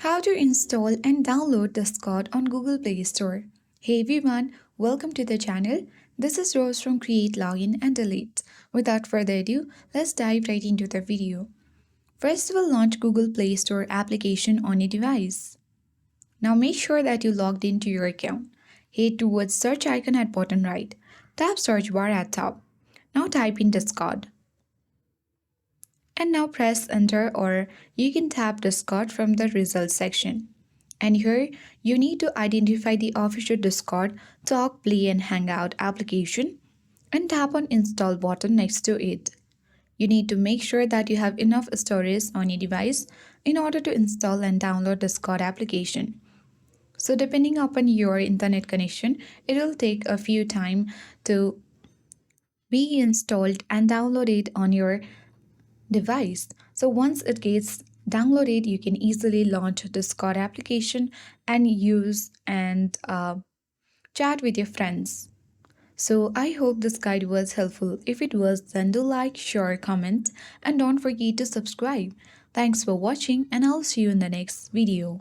How to install and download Discord on Google Play Store. Hey everyone, welcome to the channel. This is Rose from Create Login and Delete. Without further ado, let's dive right into the video. First, we'll launch Google Play Store application on your device. Now make sure that you logged into your account. Head towards search icon at bottom right. Tap search bar at top. Now type in Discord. And now press enter, or you can tap Discord from the results section. And here you need to identify the official Discord Talk, Play and Hangout application and tap on install button next to it. You need to make sure that you have enough storage on your device in order to install and download Discord application. So depending upon your internet connection, it will take a few time to be installed and downloaded on your device. So once it gets downloaded, you can easily launch Discord application and use and chat with your friends. So I hope this guide was helpful. If it was, then do like, share, comment, and don't forget to subscribe. Thanks for watching, and I'll see you in the next video.